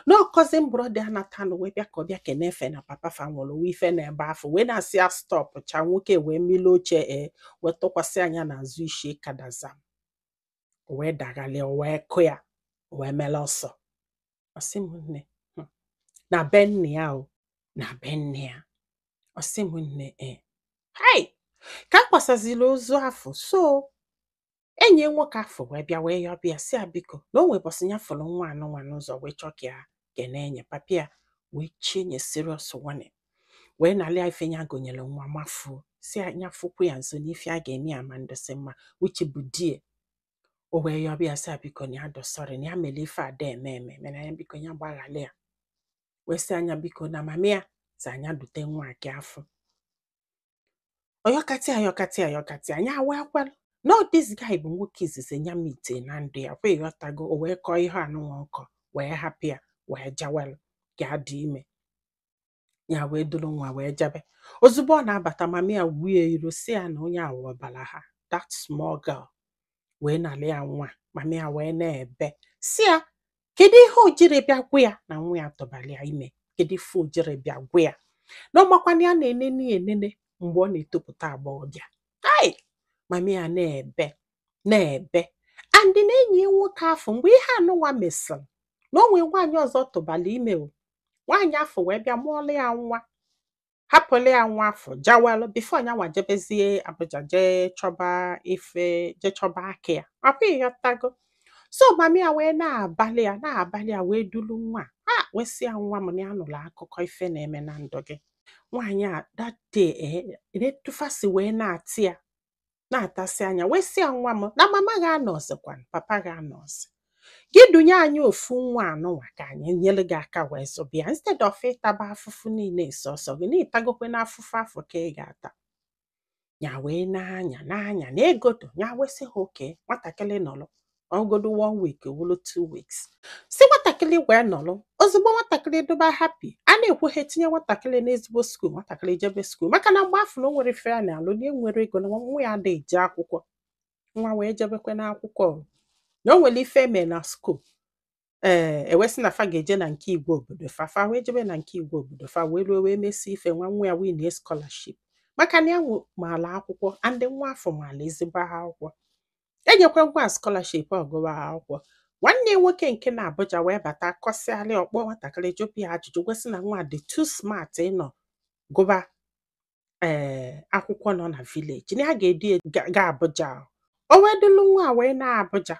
No cousin brother anatano we bịa ka ọ bịa kene efe na papa fa nwụrụ we ife na ebe afọ wee na-asị ya stop cha nwoke wee mili oche wee tụkwasị anya n'azụ ishi kadazam wee daghalia wee kụ ya wee mele ọsọ ọsị m nne na be nne ya o na be nne ya ọsị m nne hai ka a kwasazili ozu afọ so enyi nwoke afọ wee bịa wee yọbịa si ya biko na o nwebọsị ya fụrụ nwa anụnwa n'ụzọ wee chọ ka ya kene enye papia wee chinye serious warning wee nalia ife nya gonyere nwa mafuo si anya fụkwu ya nso n'ife a ga-eme ya ma ndosi mma uche bụ die o wee yọbịa si ya biko na ya dosọrị na ya mere ife ada eme mana ya biko ya gbaghara ya wee si anya biko na mama ya za anya dute nwa ake afọ oyọkati anya wee kwelu no this guy bụ nwoke izizi nya mite na ndụ ya wee ghọtago o wee kọọ ihe anụnwa nkọ wee hapụ ya wee jawelu ga dị ime ya wee duru nwa wee jabe ozugbo ọ na-abata mama ya wuye iro si ya na onye awọbala ha that small girl wee nalị ya nwa mama ya wee na-ebe si ya kedu ihe o jiri bịa gwa ya na nwa ya tụbali ya ime kedu ife o jiri bịa gwa ya na ọmakwana ya na-enene mgbe ọ na-etopụta agbọghọbịa ai mama ya na-ebe and na enyi nwoke afọ mgbe ihe anụnwa mesịrị na o nwee nwaanyị ọzọ tụbali ime o nwaanyị afọ wee bịa mụọlụ ya nwa hapụlụ ya nwa afọ jawelụ bifo nyanwa jebezie Abuja jee chọba aka ya akwa ịghọtago so mama ya wee na-abalị ya wee dulu nwa wee sị ya nwa m na ya nụrụ akụkọ ife na-eme na ndụ gị nwaanyị a that day na-etufasi wee na-atị ya na-atasị anya wee sị ya nwa m na mama ga-anọzikwa papa ga-anọzi gị dunye anyị ofu nwa anụnwa ka anyị nyere gị aka wee zụbịa instead of ịtaba afụfụ niile sọsọ gị na ịtagokwe n'afụfụ afọ ka ị ga-ata ya wee na-anya na egodo ya wee sị ha oke nwatakịrị nọrọ ọgodo 1 week wụrụ 2 weeks si nwatakịrị wee nọrọ ozugbo nwatakịrị dụba happy a na-ekwughe tinye nwatakịrị n'ezigbo skuul nwatakịrị jebe skuul maka na mgbe afọ na o nwere ife ya na-alụ na enwere ego na nwa ya adịghị eje akwụkwọ nwa wee jebekwe n'akwụkwọ na o nwere ife eme na skuul ewesị na fa ga-eje na nke igwe obodo fa wee jebe na nke igwe obodo fa wee ruo wee mesi ife nwa ya win scholarship maka na ya maala akwụkwọ and nwa afọ maala ezigbo akwụkwọ enyekwa nwa scholarship ọgụwa akwụkwọ nwanne nwoke nke na Abuja wee bata kọsịalị ọkpọ nwatakịrị jụpụ ya ajụjụ gwesị na nwa dị too smart ịnọ gụba akwụkwọ nọ na village na ya ga-edu ga Abuja o wee dulu nwa wee na Abuja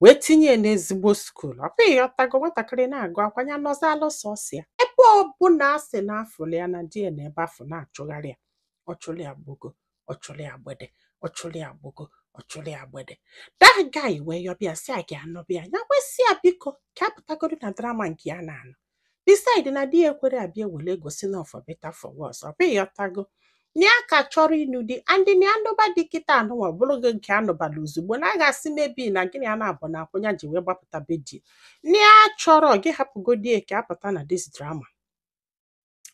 wee tinye n'ezigbo skuul ọ pụghị ịghọtago nwatakịrị na-agụ akwanya nọzalụ sọsọ ya ebe ọbụla asị na afụlụ ya na di ya na ebe afọ na-achụgharị ya ọchụlụ ya gbogo ọchụlụ ya gbede ọchụlụ ya gbogo ọchụlụ ya gbede that guy wee yọbịa si a ga-anọbịa ya wee si ya biko ka apụtagodo na drama nke ya na-anọ decide na di ya ekwere abịa wele gosi na for better for worse ọ pụghị ịghọtago na ya ka chọrọ ịnụ di andị na anụba dị kịta anụnwa bụrụ gị nke anụbala ozugbo na a ga-asị mebi na gịnị a na-abụ na akwụnya ji wee gbapụta be di na ya chọrọ gị hapụgodi ka apụta na this drama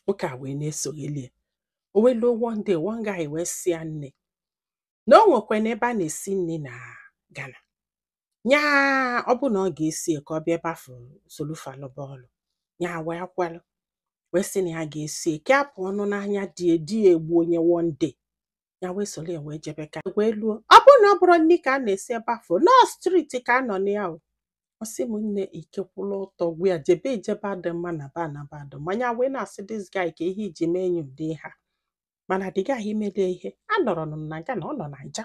nwoke a wee na-esogheli o wee luo one day one guy wee si ya nne na o nwekwa n'ebe a na-esi nne na Ghana nya ọ bụ na ọ ga-esi ka ọ bịa ebe afọ solufalụba ọlụ nya wee kwelụ wee sị na ya ga-esi ka apụ ọnụ n'anya di egbu onye one day ya wee soro ya wee jebe ka wee luo ọ bụ na ọ bụrụ nne ka a na-esi ebe afọ no street ka a nọ na ya ọ sị m nne ikekwụla ụtọ gwu ya jebe adị mma na ba na ba adị manya wee na-asị this guy ka ihe iji mee enyi ụdị ha mana dị gaghị imele ihe a nọrọ na Ghana ọ nọ na nja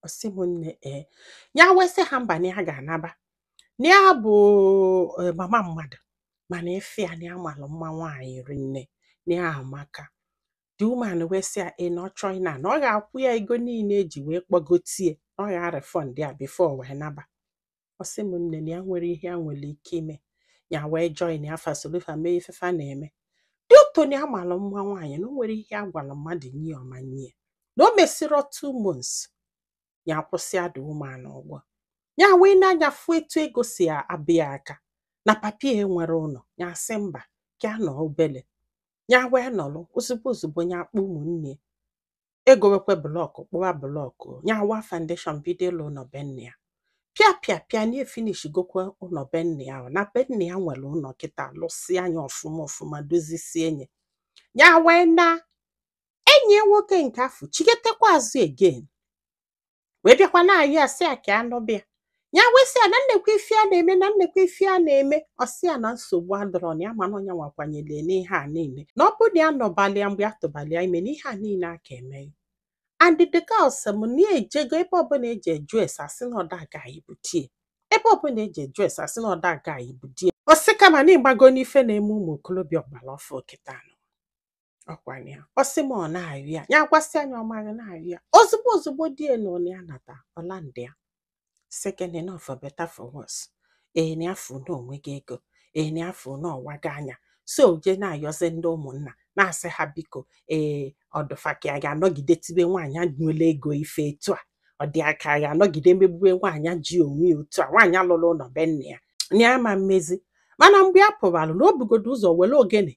ọ sị m nne ya wee sị ha mba na ya ga-anaba na ya bụ mama mmadụ mana efe ya na ya malụ mma nwaanyị rinne na ya amaka the woman wee sị ya na ọ chọọ na ọ ga-akwụ ya ego niile eji wee kpọgotie ọ ga-refund ya before wee naba ọ sị m nne na ya nwere ihe a nwere ike ime ya wee join ya fasolufa mee ifefa na-eme dị otu na ya malụ mma nwaanyị na o nwere ihe a gwara mmadụ nye ọma nye na o mesịrị 2 months ya kwụsị the woman ụgwọ ya wee na-anya fụ etu ego si abịa aka na papi nwere ụlọ ya sị mba ka nọ obele ya wee nọlụ ozugbo ya akpọ ụmụnne ego wekwe blọkụ kpụwa blọkụ ya wa foundation bido ụlọ nọ be nne ya pịa na finish gokwa ụlọ be nne ya na be nne ya nwere ụlọ kịta lụsị anya ọfụma dozisie enye ya wee na enyi nwoke nke afọ chigetekwa azụ again wee bịakwa na-ayị asị ya ka anụ bịa ya wee sị ya na nnekwa ife a na-eme na nnekwa ife a na-eme ọsị ya na nsogbu adọrọ na ya mana ọnya nwakwanyere n'ihe a niile na ọ bụ na ya nọbalịa mgbe ya tụbalịa ime na ihe a niile aka eme and the girl sị m na ejego ebe ọbụla eji eju ese asị na ọda aga ibutie ebe ọbụla eji eju ese asị na ọda aga ibudie ọsị kama na ịgbago n'ife na-eme ụmụ okorobịa ọgbara ọfụ kịta nọ ọkwanye ya ọsị m ọ na-ayụ ya ya gwasị anya ọmarị na-ayụ ya ozugbo die na ọ ya nata ọlandị ya second enough for better for worse na afọ na onwe gị ego na afọ na ọwaga anya so je na-ayọzi ndị ụmụnna na-asị ha biko ọdụfa ka a ga-anọgide tibe nwaanyị nwere ego ife etu a ọ dị aka a ga-anọgide megbube nwaanyị ji onwe ya otu a nwaanyị alụrụ ụlọ be nne ya na ama mmezi mana mgbe ya pụbalụ na o bugodo ụzọ were ogene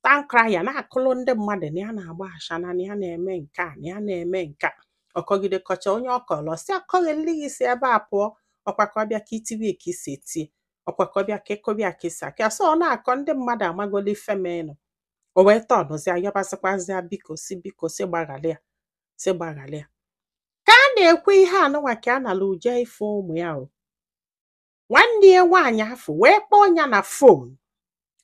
tankra ya na-akụlụ ndị mmadụ na ya na-agba ashana na ya na-eme nke a na ya na-eme nke a ọkọgide kọcha onye ọkọlọ si akọghịli gị si ebe a pụọ ọkwakọbịa ka itibi ka isi etie ọkwakọbịa ka ịkọbịa ka isi aka so ọ na-akọ ndị mmadụ amagoli femenụ o wee tọnụzi ayọbasịkwazịa biko si gbaghalịa ka a na-ekwe ihe anụnwa ka a nala uje ife ụmụ ya o nwanne ya nwaanyị afọ wee kpọọ ya na fon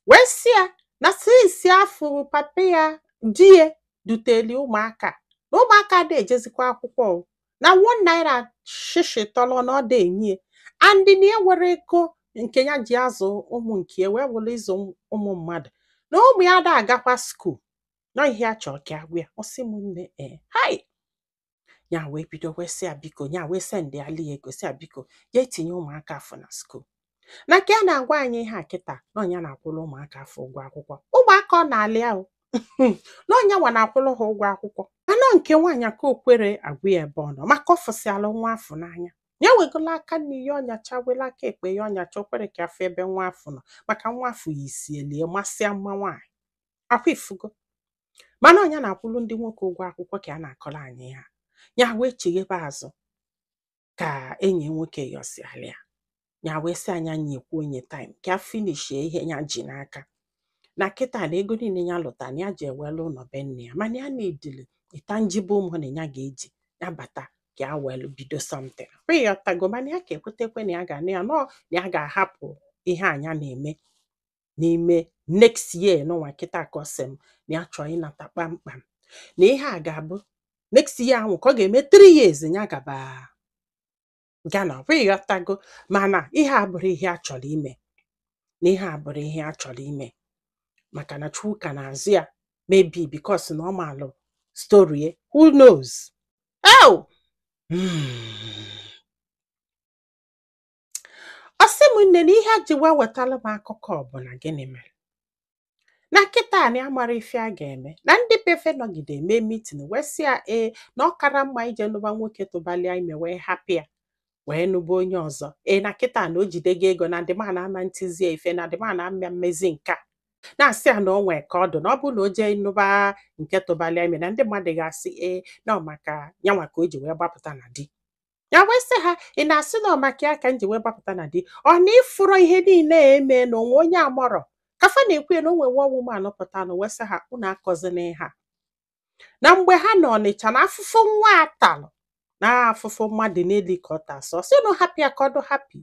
wee si ya na sisi afọ papa ya di ya duteli ụmụaka na ụmụaka dị ejezikwa akwụkwọ na 1 naira shishi tọlọ na ọ dị enyi andị na ya were ego nke ya ji azụ ụmụ nke ya wee were ịzụ ụmụ mmadụ na ụmụ ya da agakwa skuul na ihe a chọọ ka agwa ya ọsị m nne hai ya wee bido wee sị ya biko ya wee sendị ali ego sị ya biko ya etinye ụmụaka afọ na skuul na ka a na-agwa anyị ihe a kịta na ọnya na-akwụrụ ụmụaka afọ ụgwọ akwụkwọ ụmụaka ọ na-alị ahụ na ọnya nwa na-akwụrụ ha ụgwọ akwụkwọ anọ nke nwaanyị ka okwere agwụ ya ebe ọ nọ maka ọ fụsịala nwa afọ n'anya ya wegola aka n'ihe ọnyacha wela aka ekpe ya ọnyacha okwere ka afọ ebe nwa afọ nọ maka nwa afọ ya isielie masịa mma nwaanyị akwa ifugo mana ọnya na-akwụrụ ndị nwoke ụgwọ akwụkwọ ka a na-akọrọ anyị ha ya wee chighebe azụ ka enyi nwoke yọsiala ya wee sị anya nyekwu onye taim ka a finishie ihe ya ji n'aka na kịta na ego niile ya lụta na ya ji ewelu ụlọ be nne ya mana ya na-edili ịtanjibe ụmụ na ya ga-eji ya bata ka ya welu bido something ọtago mana ya ka ekwetekwe na ya ga na ya nọ na ya ga-ahapụ ihe anya na-eme n'ime next year n'ụwa kịta ka ọ sị m na ya chọọ ịnata kpamkpam na ihe a ga-abụ next year ahụ ka ọ ga-eme 3 years ya gaba Ghana ọtago mana ihe abụrụ ihe a chọrọ ime na ihe abụrụ ihe a chọrọ ime maka na Chuka na-azụ ya maybe because na ọ malụ story who knows ọsị m nne na ihe a ji wee wetara m akụkọ bụ na gịnị mere na kịta na ya mara ife a ga-eme na ndị pefe nọgide eme meeting wee sị ya na ọ kara mma ije nụba nwoke tụbalịa ime wee hapụ ya wee nụba onye ọzọ na kịta na o jide gị ego na dịmana ama ntizie ife na dịmana ama mmezi nke a na-asị ya na o nwee ka ọ dụ na ọ bụ na o jee nụba nke tụbalịa ime na ndị mmadụ ga-asị na ọ maka yanwa ka o ji wee gbapụta na di ya wee sị ha ị na-asị na ọ maka ya ka m ji wee gbapụta na di ọ na ịfụrọ ihe niile eme na onwe onye amọrọ kafa na-ekwu na o nwewe ọnwụma anọpụta na wee sị ha unu akọzina ha na mgbe ha nọ Ọnịcha na afụfụ nwa atalụ na afụfụ mmadụ n'eli ka ọ tasọ sị na hapụ ya ka ọ dụ hapi